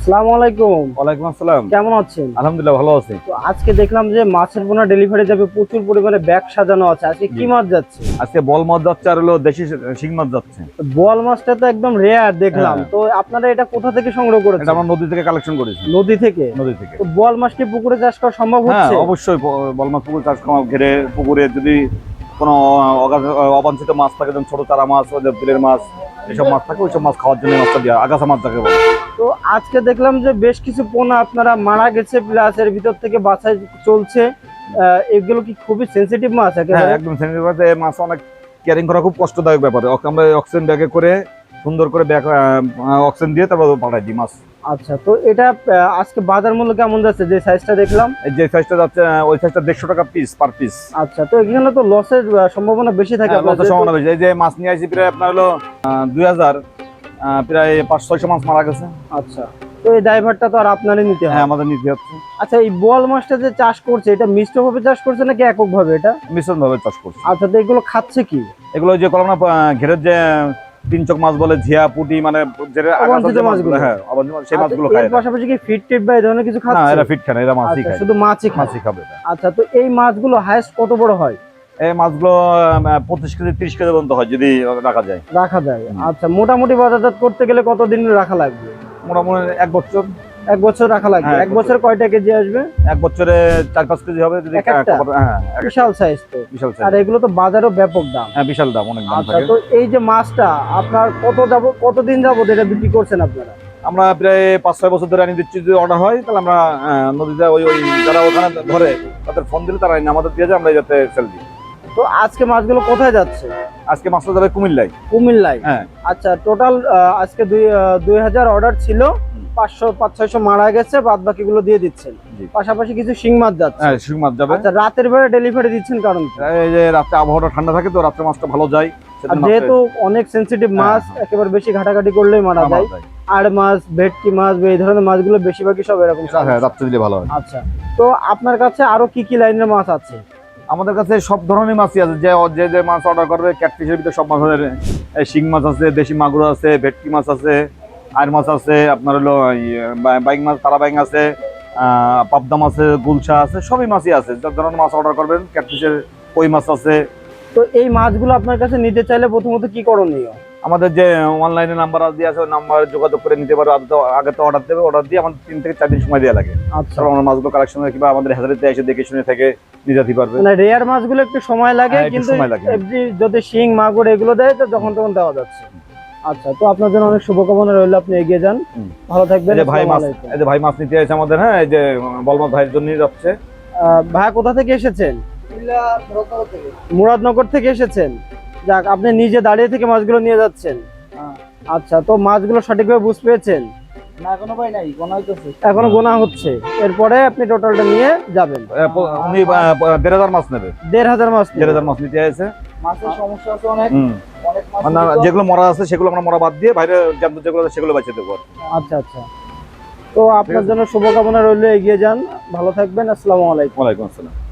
আসসালামু আলাইকুম। ওয়ালাইকুম আসসালাম। কেমন আছেন? আলহামদুলিল্লাহ ভালো আছি। তো আজকে দেখলাম যে মাছের পোনা ডেলিভারি যাবে, প্রচুর পরিমাণে ব্যাগ সাজানো আছে। আজকে কি জি। মাছ যাচ্ছে? আজকে বল মাছ যাচ্ছে আর হলো দেশি শিং মাছ যাচ্ছে। তো বোয়াল মাছটা তো একদম রেয়ার দেখলাম। হ্যাঁ। তো আপনারা এটা কোথা থেকে সংগ্রহ এটা করেছেন? আমরা নদী থেকে কালেকশন করেছি। নদী থেকে। নদী থেকে। তো বোয়াল মাছ কি পুকুরে চাষ করা সম্ভব হ্যাঁ হচ্ছে? অবশ্যই বল মাছ পুকুর চাষ করা ঘিরে পুকুরে যদি কোনো অবাঞ্ছিত মাছ থাকে, যেমন ছোট চারা মাছ, বিলের মাছ, এসব মাছ থাকে, ওইসব মাছ খাওয়ার জন্য মাছটা দেওয়া, আগাছা মাছ যাকে বলে। তো আজকে দেখলাম যে বেশ কিছু পোনা আপনারা মারা গেছে, প্লাস এর ভিতর থেকে বাছাই চলছে। এগুলো কি খুবই সেনসিটিভ মাছ হ্যাঁ একেবারে? একদম সেন্সিটিভ মাছ, অনেক ক্যারিং করা খুব কষ্টদায়ক ব্যাপার। আমরা অক্সিজেন ব্যাগে করে সুন্দর করে ব্যাগ অক্সিজেন দিয়ে তারপর পাঠাই দিই মাছ। আচ্ছা, তো এটা আজকে বাজার মূল্য কেমন যাচ্ছে? যে সাইজটা দেখলাম, এই যে সাইজটা যাচ্ছে, ওই সাইজটা 150 টাকা পিস পার পিস। আচ্ছা, তো এখানে তো লসের সম্ভাবনা বেশি থাকে আপনাদের? লসের সম্ভাবনা বেশি। এই যে মাছ নিয়ে আসি প্রায় আপনার হলো 2000, প্রায় 500-600 মাছ মারা গেছে। আচ্ছা, তো এই ড্রাইভারটা তো আর আপনারই নিতে হ্যাঁ হয়। আমাদের নিতে হচ্ছে। আচ্ছা, এই বোয়াল মাছটা যে চাষ করছে, এটা মিশ্র ভাবে চাষ করছে নাকি একক ভাবে এটা? মিশ্রণ ভাবে চাষ করছি। আচ্ছা, তো এগুলো খাচ্ছে কি? এগুলো যে কলম না, ঘেরের যে তিন চোখ মাছ বলে, ঝিয়া পুঁটি, মানে অবাঞ্ছিত মাছগুলো। হ্যাঁ অবাঞ্ছিত মাছ, সেই আচ্ছা, মাছগুলো এর খায়। পাশাপাশি কি ফিড টিপ বা এই ধরনের কিছু না খাচ্ছে? এরা ফিট খায় না, এরা মাছই আচ্ছা, খায়। শুধু মাছই খায়। মাছই খাবে এটা। আচ্ছা, তো এই মাছগুলো হাইস্ট কত বড় হয়? এই মাছগুলো 25 কেজি 30 কেজি পর্যন্ত হয় যদি রাখা যায়। রাখা যায়। আচ্ছা, মোটামুটি বাজারজাত করতে গেলে কতদিন রাখা লাগবে? মোটামুটি 1 বছর। 1 বছর রাখা লাগবে। হ্যাঁ, 1 বছরে কয়টা কেজি আসবে? 1 বছরে 4-5 কেজি হবে যদি। এক একটা? হ্যাঁ বিশাল সাইজ তো। বিশাল আর সাইজ। এগুলো তো বাজারও ব্যাপক দাম। হ্যাঁ বিশাল দাম, অনেক দাম আচ্ছা, থাকে। তো এই যে মাছটা আপনার কতদিন যাবত এটা বিক্রি করছেন আপনারা? আমরা প্রায় 5-6 বছর ধরে আনি দিচ্ছি। যদি অর্ডার হয় তাহলে আমরা নদীতে ওই যারা ওখানে ধরে তাদের ফোন দিলে তারা এনে আমাদের দিয়ে যায়, আমরা যাতে সেল দিই। তো আজকে মাছগুলো কোথায় যাচ্ছে? আজকে মাছটা যাবে কুমিল্লায়। কুমিল্লায়। হ্যাঁ। আচ্ছা, টোটাল আজকে 2000 অর্ডার ছিল, 500-600 মারা গেছে, বাদ বাকিগুলো দিয়ে দিচ্ছেন। জি। পাশাপাশি কিছু শিং মাছ যাচ্ছে। হ্যাঁ শিং মাছ যাবে। আচ্ছা, রাতের বেলা ডেলিভারি দিচ্ছেন কারণ কি? এই যে রাত্রে আবহাওয়াটা ঠান্ডা থাকে, তো রাত্রে মাছটা ভালো যায়। আর যেহেতু অনেক সেনসিটিভ মাছ, একেবারে বেশি ঘাটাঘাটি করলেই মারা যায়। আর মাছ, ভেটকি মাছ বা এই ধরনের মাছগুলো বেশিরভাগই সব এরকম। হ্যাঁ রাত্রে দিলে ভালো হয়। আচ্ছা, তো আপনার কাছে আরো কি কি লাইনের মাছ আছে? আমাদের কাছে সব ধরনের মাছই আছে। যে যে মাছ অর্ডার করবে, ক্যাটফিশের ভিতরে সব মাছের, শিং মাছ আছে, দেশি মাগুর আছে, ভেটকি মাছ আছে, আর মাছ আছে, আপনার হলো বাইং মাছ, তারা বাইং আছে, পাবদা মাছ আছে, গুলশা আছে, সবই মাছই আছে। যে ধরনের মাছ অর্ডার করবেন, ক্যাটফিশের কই মাছ আছে। তো এই মাছগুলো আপনার কাছে নিতে চাইলে প্রথমত কি করণীয়? আমাদের যে অনলাইনে নাম্বার দিয়ে আছে, ওই নাম্বারে যোগাযোগ করে নিতে পারবে। আগে তো অর্ডার দেবে, অর্ডার দিয়ে আমাদের 3 থেকে 4 দিন সময় দেওয়া লাগে। আচ্ছা, তারপর আমরা মাছগুলো কালেকশন কিংবা আমাদের হ্যাচারিতে এসে দেখে শুনে থেকে নিয়ে যেতে পারবে। মানে রেয়ার মাছগুলো একটু সময় লাগে, হ্যাঁ, একটু কিন্তু সময় লাগে। যদি শিং, মাগুর এগুলো দেয় তো যখন তখন দেওয়া যাচ্ছে। আচ্ছা, তো আপনার জন্য অনেক শুভকামনা রইল, আপনি এগিয়ে যান, ভালো থাকবেন। এই যে ভাই মাছ, আসসালামু আলাইকুম। এই যে ভাই মাছ নিতে এসেছে আমাদের। হ্যাঁ এই যে বল মাছ ভাইয়ের জন্য যাচ্ছে। ভাইয়া কোথা থেকে এসেছেন? মুরাদনগর থেকে এসেছেন। যাক, আপনি নিজে দাঁড়িয়ে থেকে মাছগুলো নিয়ে যাচ্ছেন। আচ্ছা, তো মাছগুলো সঠিকভাবে বুঝ পেয়েছেন? না এখনো ভাই নাই, গোনা হইতেছে। এখনো গোনা হচ্ছে, এরপরে আপনি টোটালটা নিয়ে যাবেন। উনি 1500 মাছ নেবে। 1500 মাছ নেবেন। 1500 মাছ নিতে এসেছে। মাছের সমস্যা আছে অনেক, অনেক মাছ মানে নিতে যেগুলো মরা আছে সেগুলো আমরা মরা বাদ দিয়ে বাইরে জ্যান্ত যেগুলো আছে সেগুলো বেঁচে দেবো। আচ্ছা আচ্ছা, তো আপনার জন্য শুভকামনা রইল, এগিয়ে যান, ভালো থাকবেন। আসসালামু আলাইকুম। ওয়ালাইকুম আসসালাম।